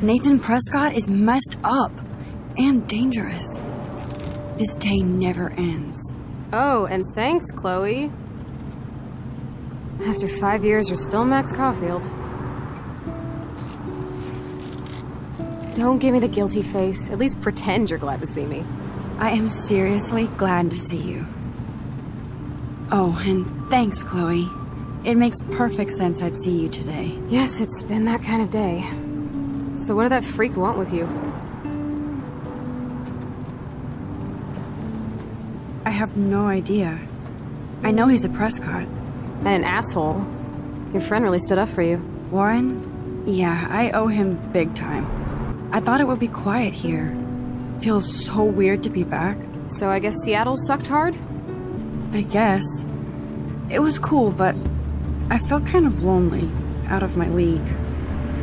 Nathan Prescott is messed up and dangerous. This day never ends. Oh, and thanks, Chloe. After 5 years, you're still Max Caulfield. Don't give me the guilty face. At least pretend you're glad to see me. I am seriously glad to see you. Oh, and thanks, Chloe. It makes perfect sense I'd see you today. Yes, it's been that kind of day. So what did that freak want with you? I have no idea. I know he's a Prescott. And an asshole. Your friend really stood up for you. Warren? Yeah, I owe him big time. I thought it would be quiet here. Feels so weird to be back. So I guess Seattle sucked hard? I guess. It was cool, but I felt kind of lonely, out of my league.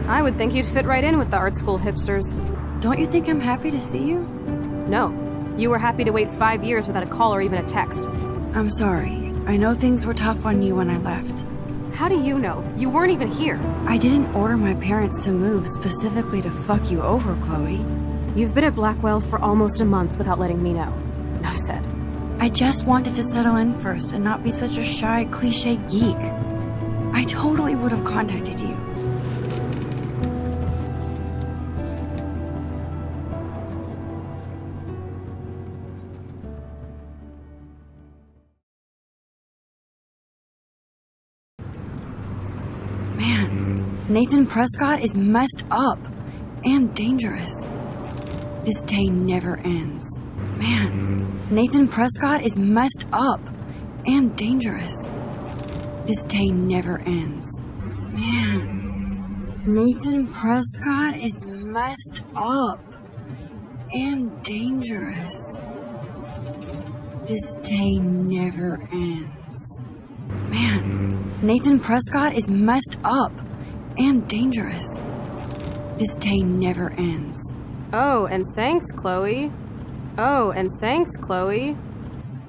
I would think you'd fit right in with the art school hipsters. Don't you think I'm happy to see you? No. You were happy to wait 5 years without a call or even a text. I'm sorry. I know things were tough on you when I left. How do you know? You weren't even here. I didn't order my parents to move specifically to fuck you over, Chloe. You've been at Blackwell for almost a month without letting me know. Enough said. I just wanted to settle in first and not be such a shy, cliche geek. I totally would have contacted you. Man, Nathan Prescott is messed up and dangerous. This day never ends. Man, Nathan Prescott is messed up and dangerous. This day never ends. Man, Nathan Prescott is messed up and dangerous. This day never ends. Man, Nathan Prescott is messed up and dangerous. This day never ends. Oh, and thanks, Chloe. Oh, and thanks, Chloe.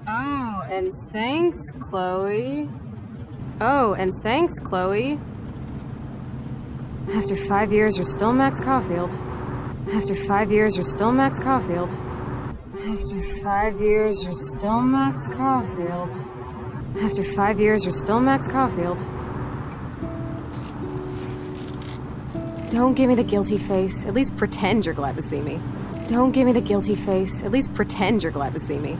Oh, and thanks, Chloe. Oh, and thanks, Chloe. After 5 years, you're still Max Caulfield. After 5 years, you're still Max Caulfield. After 5 years, you're still Max Caulfield. After 5 years, you're still Max Caulfield. Don't give me the guilty face. At least pretend you're glad to see me. Don't give me the guilty face. At least pretend you're glad to see me.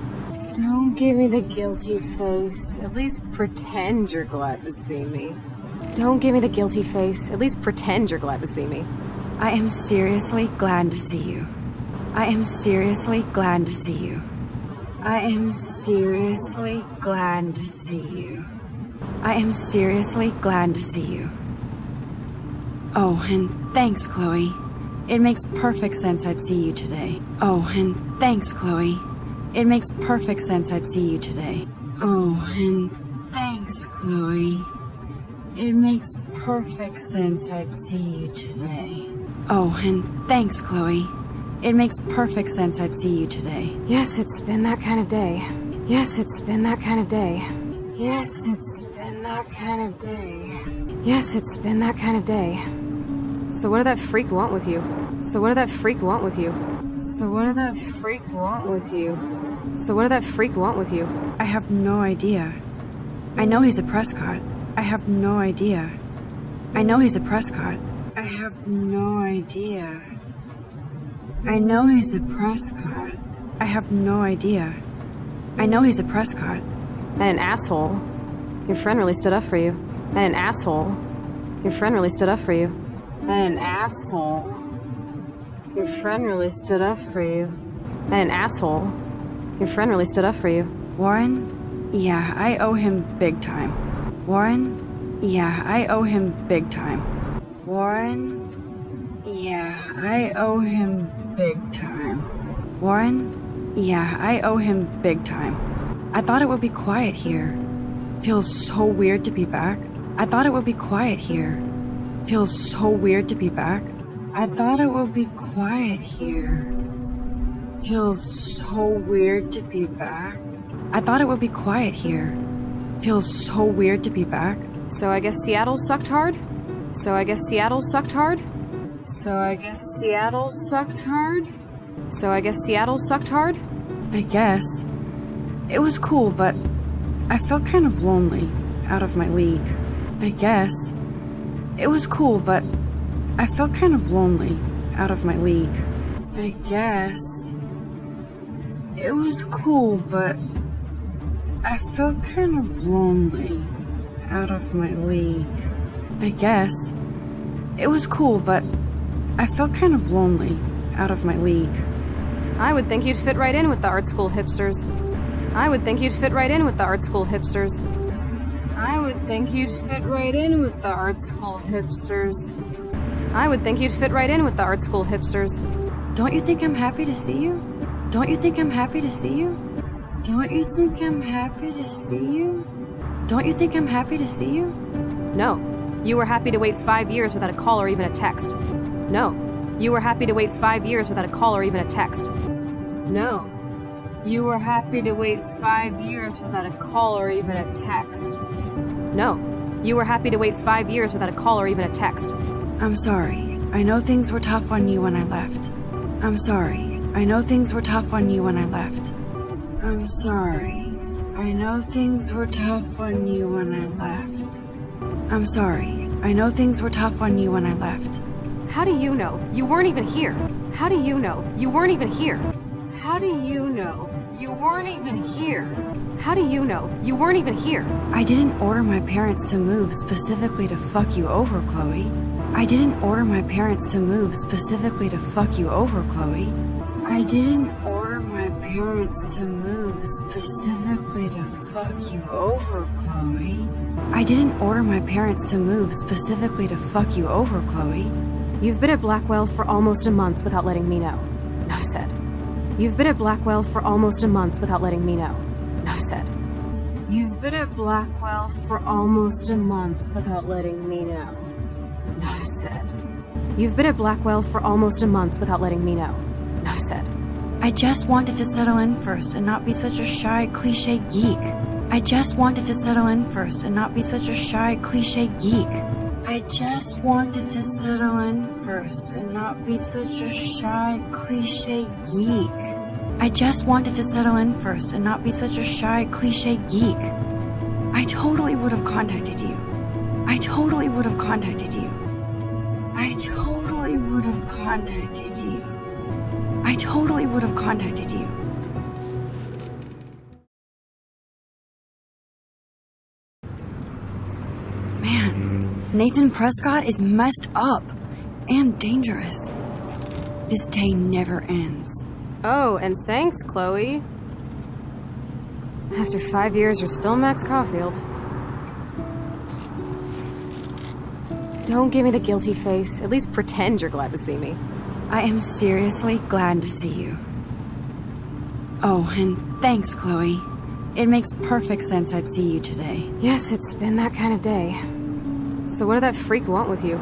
Don't give me the guilty face. At least pretend you're glad to see me. Don't give me the guilty face. At least pretend you're glad to see me. I am seriously glad to see you. I am seriously glad to see you. I am seriously glad to see you. I am seriously glad to see you. Oh, and thanks, Chloe. It makes perfect sense I'd see you today. Oh, and thanks, Chloe. It makes perfect sense I'd see you today. Oh, and thanks, Chloe. It makes perfect sense I'd see you today. Oh, and thanks, Chloe. It makes perfect sense I'd see you today. Yes, it's been that kind of day. Yes, it's been that kind of day. Yes, it's been that kind of day. Yes, it's been that kind of day. So what did that freak want with you? So what did that freak want with you? So what did that freak want with you? So what did that freak want with you? I have no idea. I know he's a Prescott. I have no idea. I know he's a Prescott. I have no idea. I know he's a Prescott. I have no idea. I know he's a Prescott. And an asshole. Your friend really stood up for you. And an asshole. Your friend really stood up for you. And an asshole. Your friend really stood up for you. And an asshole. Your friend really stood up for you. Warren? Yeah, I owe him big time. Warren? Yeah, I owe him big time. Warren? Yeah, I owe him big time. Warren? Yeah, I owe him big time. I thought it would be quiet here. Feels so weird to be back. I thought it would be quiet here. Feels so weird to be back. I thought it would be quiet here. Feels so weird to be back. I thought it would be quiet here. Feels so weird to be back. So I guess Seattle sucked hard? So I guess Seattle sucked hard? So I guess Seattle sucked hard? So I guess Seattle sucked hard? I guess. It was cool, but I felt kind of lonely, out of my league. I guess. It was cool, but I felt kind of lonely, out of my league. I guess. It was cool, but I felt kind of lonely, out of my league. I guess. It was cool, but I felt kind of lonely, out of my league. I would think you'd fit right in with the art school hipsters. I would think you'd fit right in with the art school hipsters. I would think you'd fit right in with the art school hipsters. I would think you'd fit right in with the art school hipsters. Don't you think I'm happy to see you? Don't you think I'm happy to see you? Don't you think I'm happy to see you? Don't you think I'm happy to see you? No. You were happy to wait 5 years without a call or even a text. No. You were happy to wait 5 years without a call or even a text. No. You were happy to wait 5 years without a call or even a text. No. You were happy to wait 5 years without a call or even a text. I'm sorry. I know things were tough on you when I left. I'm sorry. I know things were tough on you when I left. I'm sorry. I know things were tough on you when I left. I'm sorry. I know things were tough on you when I left. How do you know? You weren't even here. How do you know? You weren't even here. How do you know? You weren't even here. How do you know? You weren't even here. I didn't order my parents to move specifically to fuck you over, Chloe. I didn't order my parents to move specifically to fuck you over, Chloe. I didn't order my parents to move specifically to fuck you over, Chloe. I didn't order my parents to move specifically to fuck you over, Chloe. You've been at Blackwell for almost a month without letting me know. Enough said. You've been at Blackwell for almost a month without letting me know. Enough said. You've been at Blackwell for almost a month without letting me know. Enough said. You've been at Blackwell for almost a month without letting me know. Enough said. I just wanted to settle in first and not be such a shy, cliche geek. I just wanted to settle in first and not be such a shy, cliche geek. I just wanted to settle in first and not be such a shy, cliche geek. I just wanted to settle in first and not be such a shy, cliche geek. I totally would have contacted you. I totally would have contacted you. I totally would have contacted you. I totally would have contacted you. Man, Nathan Prescott is messed up and dangerous. This day never ends. Oh, and thanks, Chloe. After 5 years, you're still Max Caulfield. Don't give me the guilty face. At least pretend you're glad to see me. I am seriously glad to see you. Oh, and thanks, Chloe. It makes perfect sense I'd see you today. Yes, it's been that kind of day. So what did that freak want with you?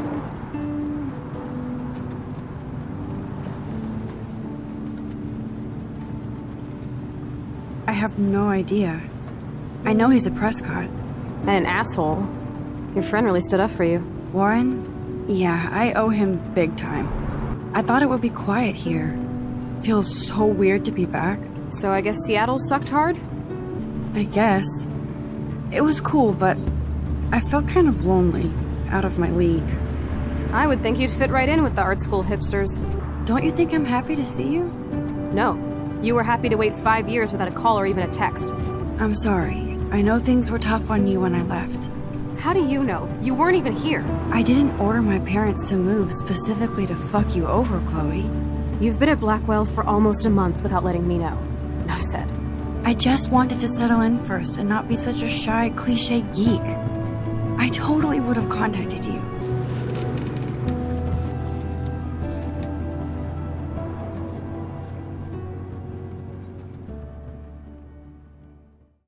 I have no idea. I know he's a Prescott. And an asshole. Your friend really stood up for you. Warren? Yeah, I owe him big time. I thought it would be quiet here. Feels so weird to be back. So I guess Seattle sucked hard? I guess. It was cool, but I felt kind of lonely, out of my league. I would think you'd fit right in with the art school hipsters. Don't you think I'm happy to see you? No. You were happy to wait 5 years without a call or even a text. I'm sorry. I know things were tough on you when I left. How do you know? You weren't even here. I didn't order my parents to move specifically to fuck you over, Chloe. You've been at Blackwell for almost a month without letting me know. Enough said. I just wanted to settle in first and not be such a shy, cliche geek. I totally would have contacted you.